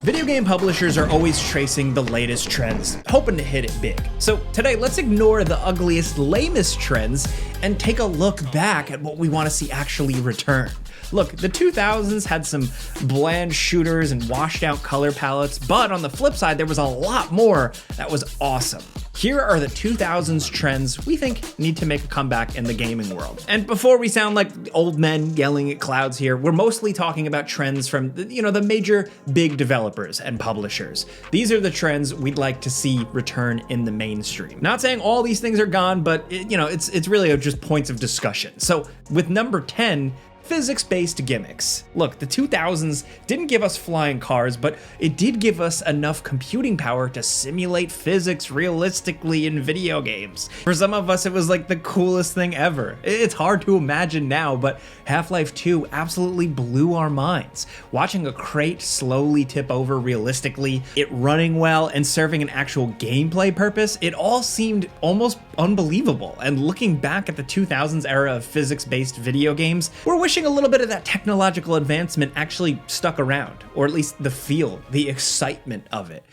Video game publishers are always tracing the latest trends, hoping to hit it big. So today, let's ignore the ugliest, lamest trends and take a look back at what we want to see actually return. Look, the 2000s had some bland shooters and washed out color palettes, but on the flip side, there was a lot more that was awesome. Here are the 2000s trends we think need to make a comeback in the gaming world. And before we sound like old men yelling at clouds here, we're mostly talking about trends from, the major big developers and publishers. These are the trends we'd like to see return in the mainstream. Not saying all these things are gone, but it's really just points of discussion. So with number 10, physics-based gimmicks. Look, the 2000s didn't give us flying cars, but it did give us enough computing power to simulate physics realistically in video games. For some of us, it was like the coolest thing ever. It's hard to imagine now, but Half-Life 2 absolutely blew our minds. Watching a crate slowly tip over realistically, it running well, and serving an actual gameplay purpose, it all seemed almost unbelievable. And looking back at the 2000s era of physics-based video games, we're wishing a little bit of that technological advancement actually stuck around, or at least the feel, the excitement of it.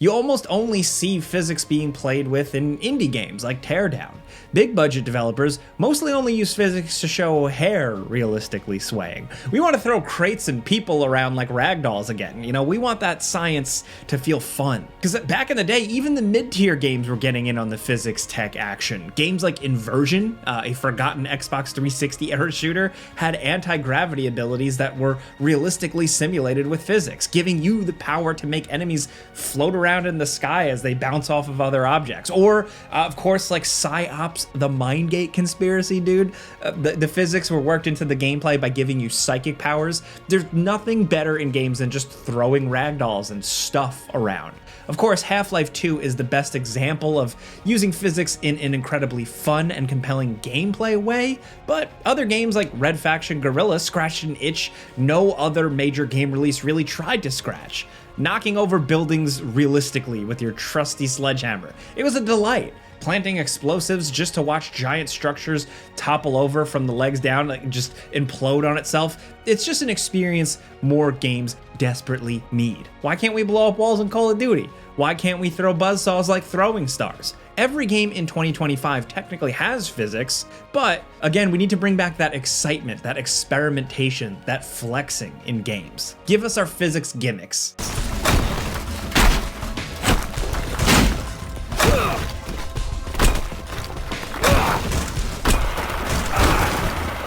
You almost only see physics being played with in indie games like Teardown. Big budget developers mostly only use physics to show hair realistically swaying. We want to throw crates and people around like ragdolls again. We want that science to feel fun. Because back in the day, even the mid-tier games were getting in on the physics tech action. Games like Inversion, a forgotten Xbox 360 era shooter, had anti-gravity abilities that were realistically simulated with physics, giving you the power to make enemies float around in the sky as they bounce off of other objects. Or, of course, like PsyOps, the Mindgate conspiracy, dude. The physics were worked into the gameplay by giving you psychic powers. There's nothing better in games than just throwing ragdolls and stuff around. Of course, Half-Life 2 is the best example of using physics in an incredibly fun and compelling gameplay way, but other games like Red Faction Guerrilla scratched an itch no other major game release really tried to scratch. Knocking over buildings realistically with your trusty sledgehammer. It was a delight. Planting explosives just to watch giant structures topple over from the legs down, like just implode on itself. It's just an experience more games desperately need. Why can't we blow up walls in Call of Duty? Why can't we throw buzzsaws like throwing stars? Every game in 2025 technically has physics, but again, we need to bring back that excitement, that experimentation, that flexing in games. Give us our physics gimmicks.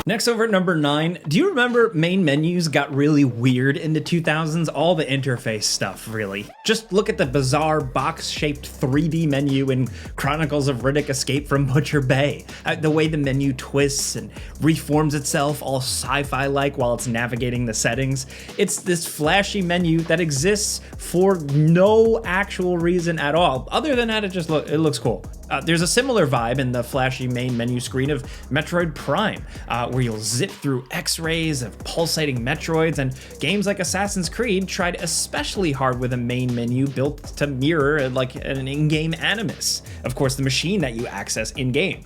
Next, over at number 9, do you remember main menus got really weird in the 2000s? All the interface stuff, really. Just look at the bizarre box-shaped 3D menu in Chronicles of Riddick Escape from Butcher Bay. The way the menu twists and reforms itself all sci-fi-like while it's navigating the settings. It's this flashy menu that exists for no actual reason at all, other than that it looks cool. There's a similar vibe in the flashy main menu screen of Metroid Prime, where you'll zip through X-rays of pulsating Metroids, and games like Assassin's Creed tried especially hard with a main menu built to mirror like an in-game Animus. Of course, the machine that you access in-game.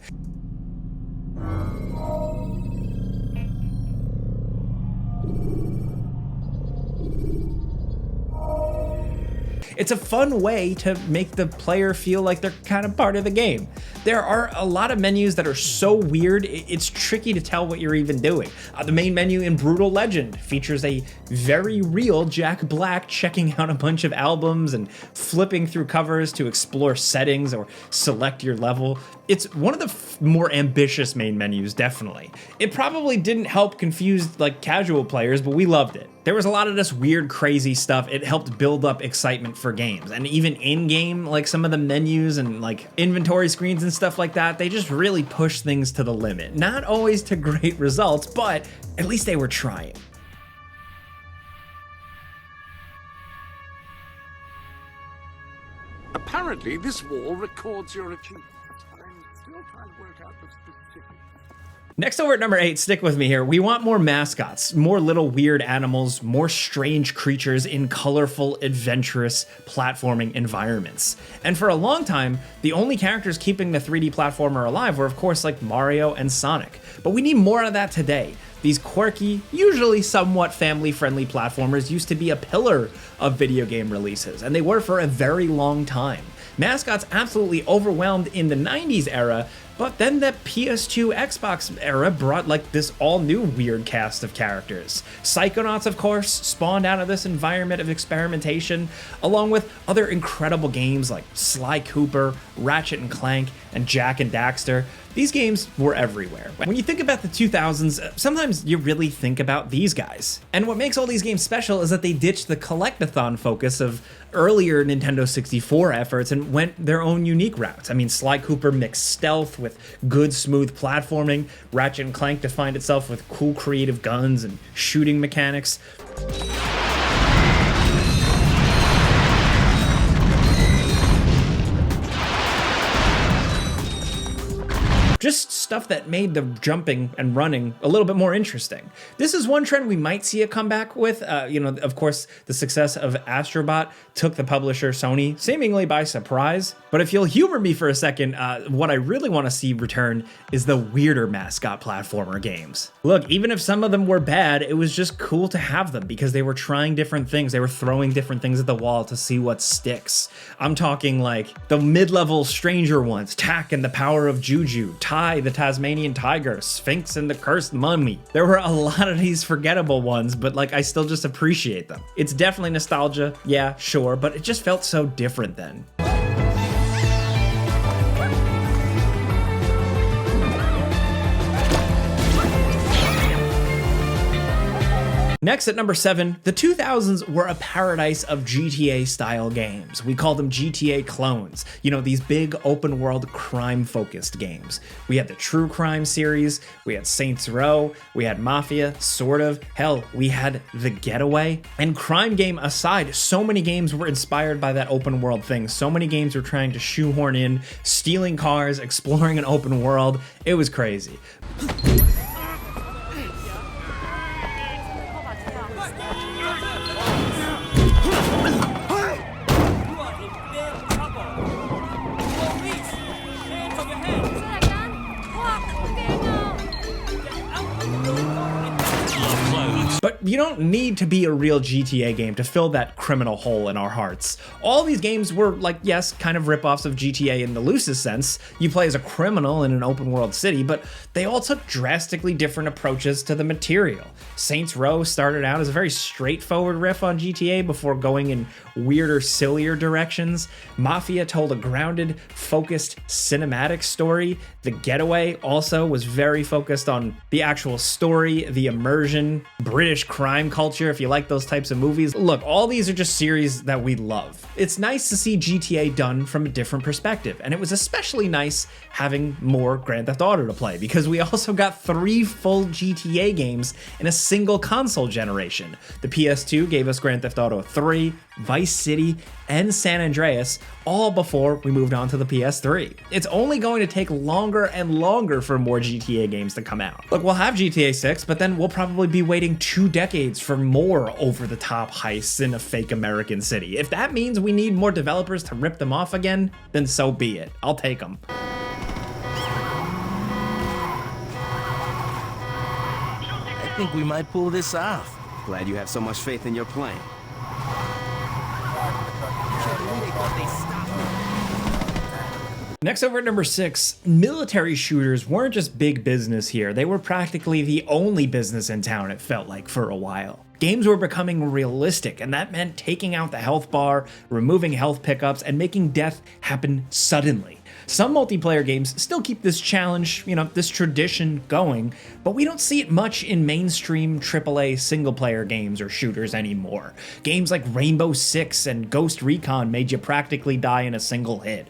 It's a fun way to make the player feel like they're kind of part of the game. There are a lot of menus that are so weird, it's tricky to tell what you're even doing. The main menu in Brutal Legend features a very real Jack Black checking out a bunch of albums and flipping through covers to explore settings or select your level. It's one of the more ambitious main menus, definitely. It probably didn't help confuse casual players, but we loved it. There was a lot of this weird, crazy stuff. It helped build up excitement for games. And even in-game, some of the menus and inventory screens and stuff like that, they just really push things to the limit. Not always to great results, but at least they were trying. Apparently, this wall records your achievements. Next over at number 8, stick with me here. We want more mascots, more little weird animals, more strange creatures in colorful, adventurous platforming environments. And for a long time, the only characters keeping the 3D platformer alive were of course like Mario and Sonic. But we need more of that today. These quirky, usually somewhat family-friendly platformers used to be a pillar of video game releases, and they were for a very long time. Mascots absolutely overwhelmed in the 90s era, but then the PS2 Xbox era brought like this all new weird cast of characters. Psychonauts, of course, spawned out of this environment of experimentation, along with other incredible games like Sly Cooper, Ratchet and Clank, and Jak and Daxter. These games were everywhere. When you think about the 2000s, sometimes you really think about these guys. And what makes all these games special is that they ditched the collectathon focus of earlier Nintendo 64 efforts and went their own unique routes. I mean, Sly Cooper mixed stealth with good, smooth platforming. Ratchet and Clank defined itself with cool, creative guns and shooting mechanics. Just stuff that made the jumping and running a little bit more interesting. This is one trend we might see a comeback with. Of course, the success of Astrobot took the publisher Sony seemingly by surprise. But if you'll humor me for a second, what I really want to see return is the weirder mascot platformer games. Look, even if some of them were bad, it was just cool to have them because they were trying different things. They were throwing different things at the wall to see what sticks. I'm talking like the mid-level stranger ones, Tak and the Power of Juju, Tai the Tasmanian Tiger, Sphinx and the Cursed Mummy. There were a lot of these forgettable ones, but like I still just appreciate them. It's definitely nostalgia, yeah, sure, but it just felt so different then. Next at number 7, the 2000s were a paradise of GTA style games. We call them GTA clones. You know, these big open world crime focused games. We had the True Crime series, we had Saints Row, we had Mafia, sort of. Hell, we had The Getaway. And crime game aside, so many games were inspired by that open world thing. So many games were trying to shoehorn in stealing cars, exploring an open world. It was crazy. But you don't need to be a real GTA game to fill that criminal hole in our hearts. All these games were like, yes, kind of ripoffs of GTA in the loosest sense. You play as a criminal in an open world city, but they all took drastically different approaches to the material. Saints Row started out as a very straightforward riff on GTA before going in weirder, sillier directions. Mafia told a grounded, focused cinematic story. The Getaway also was very focused on the actual story, the immersion, British crime culture, if you like those types of movies. Look, all these are just series that we love. It's nice to see GTA done from a different perspective, and it was especially nice having more Grand Theft Auto to play, because we also got 3 full GTA games in a single console generation. The PS2 gave us Grand Theft Auto 3, Vice City, and San Andreas, all before we moved on to the PS3. It's only going to take longer and longer for more GTA games to come out. Look, we'll have GTA 6, but then we'll probably be waiting 2 decades for more over-the-top heists in a fake American city. If that means we need more developers to rip them off again, then so be it. I'll take them. I think we might pull this off. Glad you have so much faith in your plan. Next over at number 6, military shooters weren't just big business here. They were practically the only business in town, it felt like, for a while. Games were becoming realistic, and that meant taking out the health bar, removing health pickups, and making death happen suddenly. Some multiplayer games still keep this challenge, this tradition going, but we don't see it much in mainstream AAA single-player games or shooters anymore. Games like Rainbow Six and Ghost Recon made you practically die in a single hit.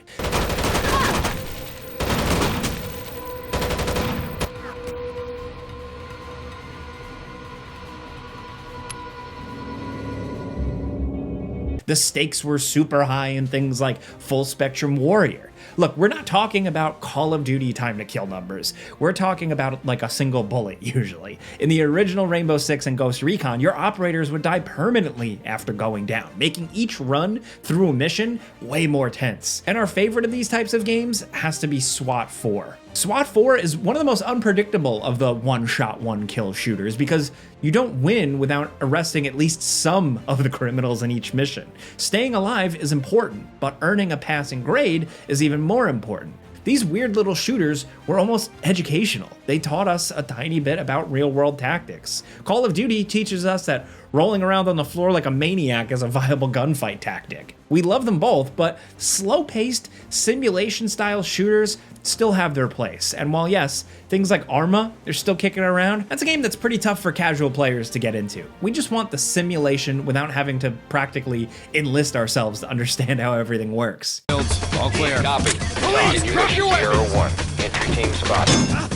The stakes were super high in things like Full Spectrum Warrior. Look, we're not talking about Call of Duty time to kill numbers. We're talking about like a single bullet, usually. In the original Rainbow Six and Ghost Recon, your operators would die permanently after going down, making each run through a mission way more tense. And our favorite of these types of games has to be SWAT 4. SWAT 4 is one of the most unpredictable of the one-shot, one-kill shooters because you don't win without arresting at least some of the criminals in each mission. Staying alive is important, but earning a passing grade is even more important. These weird little shooters were almost educational. They taught us a tiny bit about real-world tactics. Call of Duty teaches us that rolling around on the floor like a maniac is a viable gunfight tactic. We love them both, but slow-paced, simulation-style shooters still have their place. And while yes, things like Arma, they're still kicking around, that's a game that's pretty tough for casual players to get into. We just want the simulation without having to practically enlist ourselves to understand how everything works. All clear. Copy. Police, drop your weapons. 01. Entry team spotted.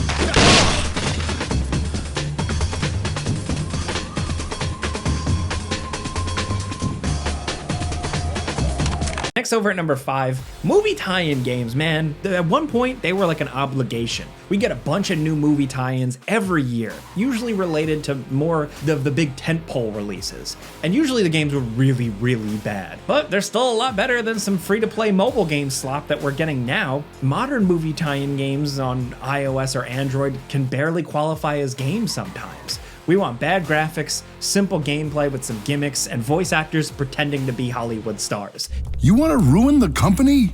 Next, over at number 5, movie tie-in games, man. At one point, they were like an obligation. We get a bunch of new movie tie-ins every year, usually related to more of the big tentpole releases. And usually the games were really, really bad. But they're still a lot better than some free-to-play mobile game slop that we're getting now. Modern movie tie-in games on iOS or Android can barely qualify as games sometimes. We want bad graphics, simple gameplay with some gimmicks, and voice actors pretending to be Hollywood stars. You want to ruin the company?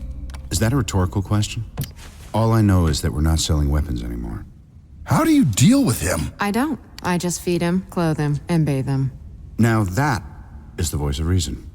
Is that a rhetorical question? All I know is that we're not selling weapons anymore. How do you deal with him? I don't. I just feed him, clothe him, and bathe him. Now that is the voice of reason.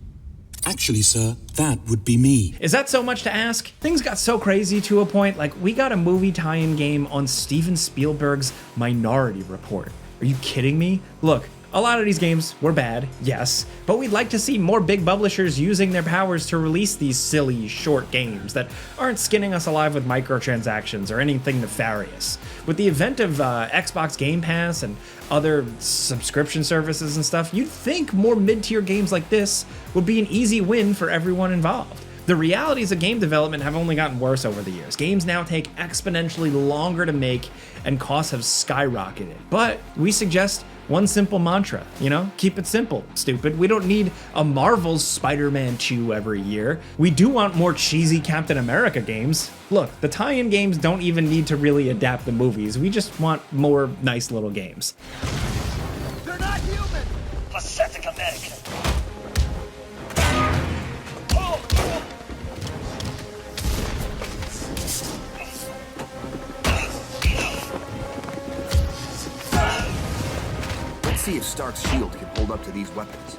Actually, sir, that would be me. Is that so much to ask? Things got so crazy to a point, like we got a movie tie-in game on Steven Spielberg's Minority Report. Are you kidding me? Look, a lot of these games were bad, yes, but we'd like to see more big publishers using their powers to release these silly, short games that aren't skinning us alive with microtransactions or anything nefarious. With the event of Xbox Game Pass and other subscription services and stuff, you'd think more mid-tier games like this would be an easy win for everyone involved. The realities of game development have only gotten worse over the years. Games now take exponentially longer to make and costs have skyrocketed. But we suggest one simple mantra, keep it simple, stupid. We don't need a Marvel's Spider-Man 2 every year. We do want more cheesy Captain America games. Look, the tie-in games don't even need to really adapt the movies. We just want more nice little games. They're not human. Pathetic American. See if Stark's shield can hold up to these weapons.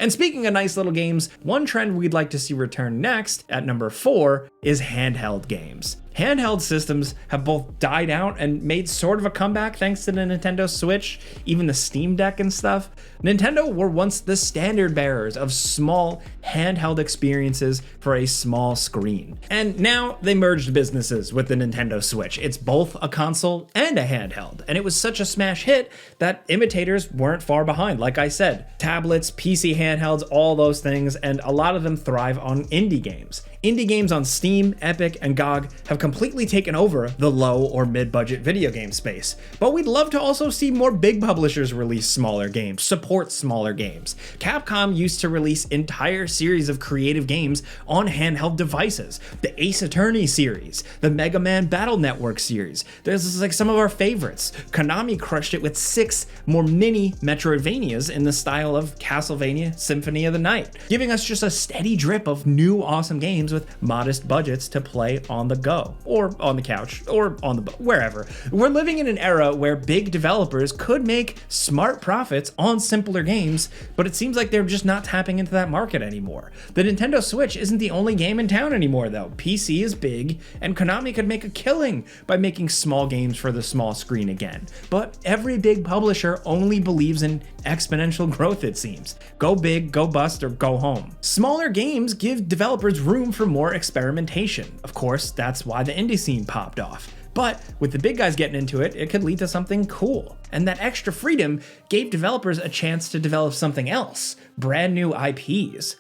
And speaking of nice little games, one trend we'd like to see return next, at number 4, is handheld games. Handheld systems have both died out and made sort of a comeback thanks to the Nintendo Switch, even the Steam Deck and stuff. Nintendo were once the standard bearers of small handheld experiences for a small screen. And now they merged businesses with the Nintendo Switch. It's both a console and a handheld. And it was such a smash hit that imitators weren't far behind. Like I said, tablets, PC handhelds, all those things, and a lot of them thrive on indie games. Indie games on Steam, Epic, and GOG have completely taken over the low or mid-budget video game space. But we'd love to also see more big publishers release smaller games, support smaller games. Capcom used to release entire series of creative games on handheld devices. The Ace Attorney series, the Mega Man Battle Network series. This is like some of our favorites. Konami crushed it with 6 more mini Metroidvanias in the style of Castlevania Symphony of the Night, giving us just a steady drip of new awesome games with modest budgets to play on the go, or on the couch, or on the wherever. We're living in an era where big developers could make smart profits on simpler games, but it seems like they're just not tapping into that market anymore. The Nintendo Switch isn't the only game in town anymore though. PC is big, and Konami could make a killing by making small games for the small screen again. But every big publisher only believes in exponential growth, it seems. Go big, go bust, or go home. Smaller games give developers room for more experimentation. Of course, that's why the indie scene popped off. But with the big guys getting into it, it could lead to something cool. And that extra freedom gave developers a chance to develop something else, brand new IPs.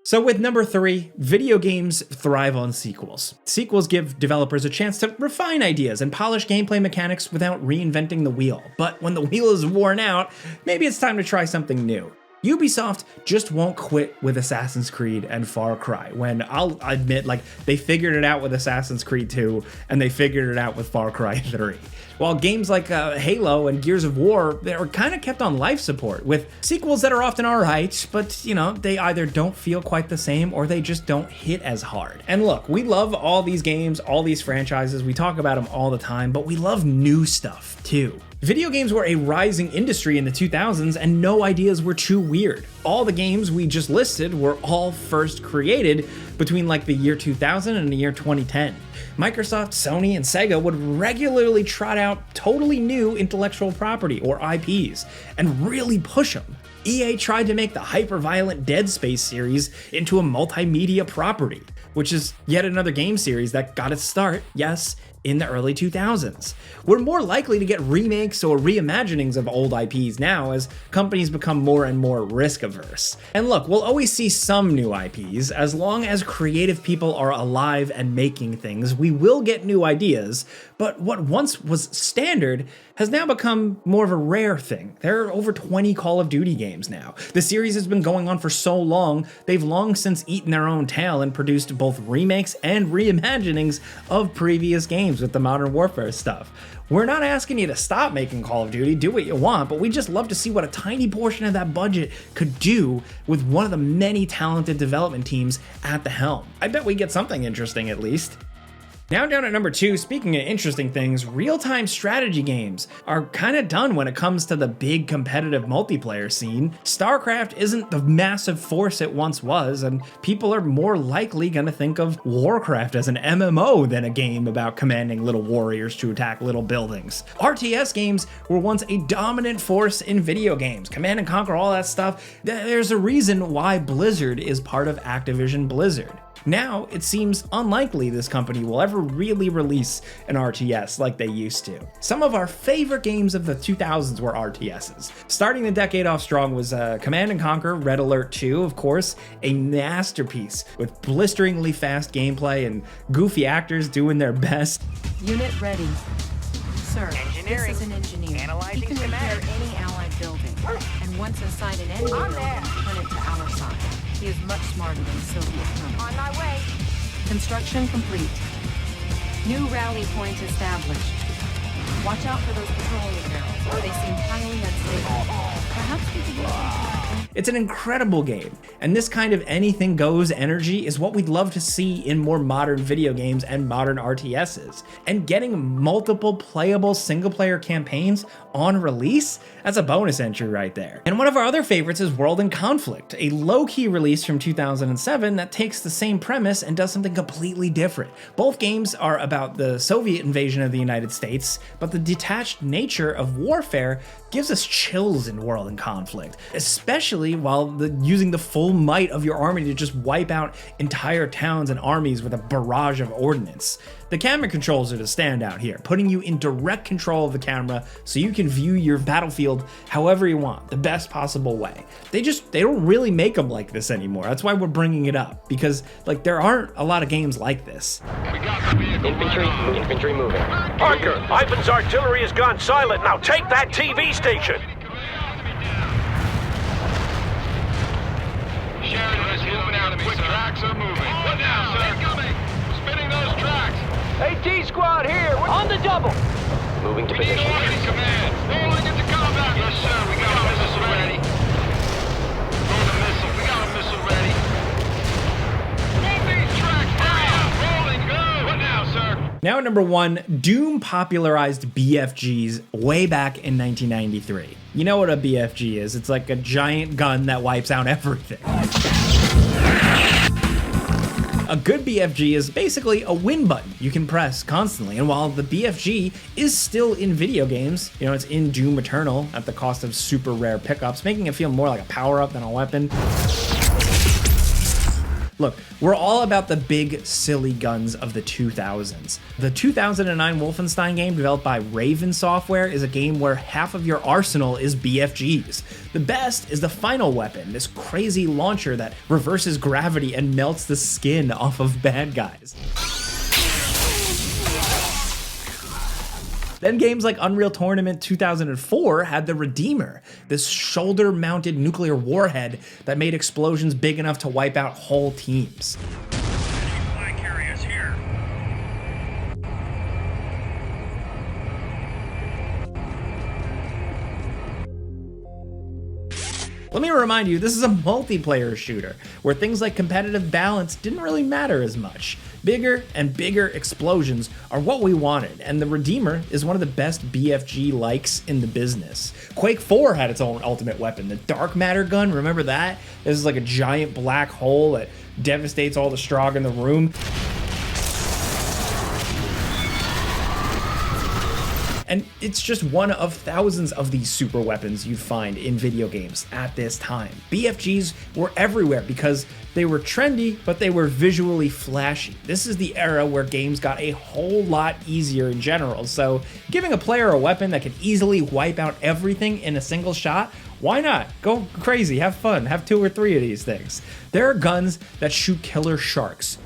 So with number 3, video games thrive on sequels. Sequels give developers a chance to refine ideas and polish gameplay mechanics without reinventing the wheel. But when the wheel is worn out, maybe it's time to try something new. Ubisoft just won't quit with Assassin's Creed and Far Cry, when I'll admit, like, they figured it out with Assassin's Creed 2 and they figured it out with Far Cry 3. While games like Halo and Gears of War, they were kind of kept on life support with sequels that are often alright, but you know, they either don't feel quite the same or they just don't hit as hard. And look, we love all these games, all these franchises, we talk about them all the time, but we love new stuff too. Video games were a rising industry in the 2000s and no ideas were too weird. All the games we just listed were all first created between like the year 2000 and the year 2010. Microsoft, Sony, and Sega would regularly trot out totally new intellectual property or IPs and really push them. EA tried to make the hyper-violent Dead Space series into a multimedia property, which is yet another game series that got its start, yes, in the early 2000s. We're more likely to get remakes or reimaginings of old IPs now as companies become more and more risk-averse. And look, we'll always see some new IPs. As long as creative people are alive and making things, we will get new ideas, but what once was standard has now become more of a rare thing. There are over 20 Call of Duty games now. The series has been going on for so long, they've long since eaten their own tail and produced both remakes and reimaginings of previous games with the Modern Warfare stuff. We're not asking you to stop making Call of Duty, do what you want, but we just love to see what a tiny portion of that budget could do with one of the many talented development teams at the helm. I bet we get something interesting at least. Now down at number 2, speaking of interesting things, real-time strategy games are kind of done when it comes to the big competitive multiplayer scene. StarCraft isn't the massive force it once was, and people are more likely going to think of Warcraft as an MMO than a game about commanding little warriors to attack little buildings. RTS games were once a dominant force in video games. Command and Conquer, all that stuff. There's a reason why Blizzard is part of Activision Blizzard. Now, it seems unlikely this company will ever really release an RTS like they used to. Some of our favorite games of the 2000s were RTSs. Starting the decade off strong was Command & Conquer, Red Alert 2, of course, a masterpiece with blisteringly fast gameplay and goofy actors doing their best. Unit ready. Sir, Engineering. this is an engineer. Analyzing He can repair schematics. any allied building. And once inside an enemy On building, there. turn it to our side. He is much smarter than Soviet colonel. On my way. Construction complete. New rally point established. Watch out for those petroleum barrels. They seem highly unstable. Perhaps we could use them. It's an incredible game, and this kind of anything goes energy is what we'd love to see in more modern video games and modern RTSs. And getting multiple playable single-player campaigns on release, that's a bonus entry right there. And one of our other favorites is World in Conflict, a low-key release from 2007 that takes the same premise and does something completely different. Both games are about the Soviet invasion of the United States, but the detached nature of warfare gives us chills in World in Conflict, especially while using the full might of your army to just wipe out entire towns and armies with a barrage of ordnance. The camera controls are the standout here, putting you in direct control of the camera so you can view your battlefield however you want, the best possible way. They don't really make them like this anymore. That's why we're bringing it up, because like there aren't a lot of games like this. Infantry moving. Parker, Ivan's artillery has gone silent. Now take that TV station. Sheridan is moving out. Quick tracks are moving. What now, sir? Incoming. Spinning those tracks. AT squad here. We're on the double. Moving to We need position. orders, command. Rolling into combat. Yes, sir. We got a missile ready. Throw the missile. We got a missile ready. Move these tracks. Hurry up. Rolling. Go. What now, sir? Now at number 1, Doom popularized BFGs way back in 1993. You know what a BFG is? It's like a giant gun that wipes out everything. A good BFG is basically a win button you can press constantly, and while the BFG is still in video games, you know, it's in Doom Eternal at the cost of super rare pickups, making it feel more like a power-up than a weapon. Look, we're all about the big, silly guns of the 2000s. The 2009 Wolfenstein game, developed by Raven Software, is a game where half of your arsenal is BFGs. The best is the final weapon, this crazy launcher that reverses gravity and melts the skin off of bad guys. Then games like Unreal Tournament 2004 had the Redeemer, this shoulder-mounted nuclear warhead that made explosions big enough to wipe out whole teams. Flag carriers here. Let me remind you, this is a multiplayer shooter, where things like competitive balance didn't really matter as much. Bigger and bigger explosions are what we wanted, and the Redeemer is one of the best BFG likes in the business. Quake 4 had its own ultimate weapon, the Dark Matter gun, remember that? This is like a giant black hole that devastates all the Strogg in the room. And it's just one of thousands of these super weapons you'd find in video games at this time. BFGs were everywhere because they were trendy, but they were visually flashy. This is the era where games got a whole lot easier in general, so giving a player a weapon that can easily wipe out everything in a single shot, why not? Go crazy, have fun, have 2 or 3 of these things. There are guns that shoot killer sharks.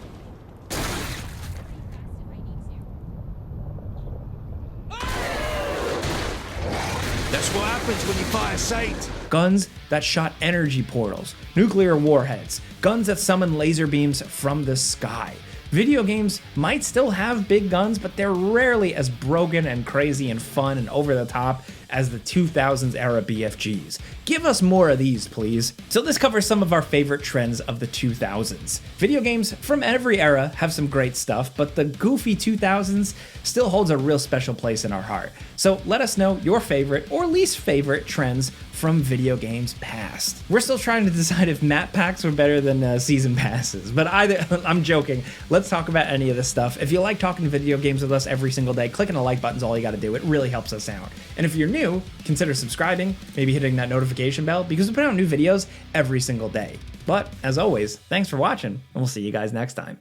That's what happens when you fire Saint. Guns that shot energy portals, nuclear warheads, guns that summon laser beams from the sky. Video games might still have big guns, but they're rarely as broken and crazy and fun and over the top as the 2000s era BFGs. Give us more of these, please. So this covers some of our favorite trends of the 2000s. Video games from every era have some great stuff, but the goofy 2000s still holds a real special place in our heart. So let us know your favorite or least favorite trends from video games past. We're still trying to decide if map packs were better than season passes, but I'm joking. Let's talk about any of this stuff. If you like talking video games with us every single day, clicking the like button's all you gotta do. It really helps us out. And if you're new, consider subscribing, maybe hitting that notification bell, because we put out new videos every single day. But as always, thanks for watching, and we'll see you guys next time.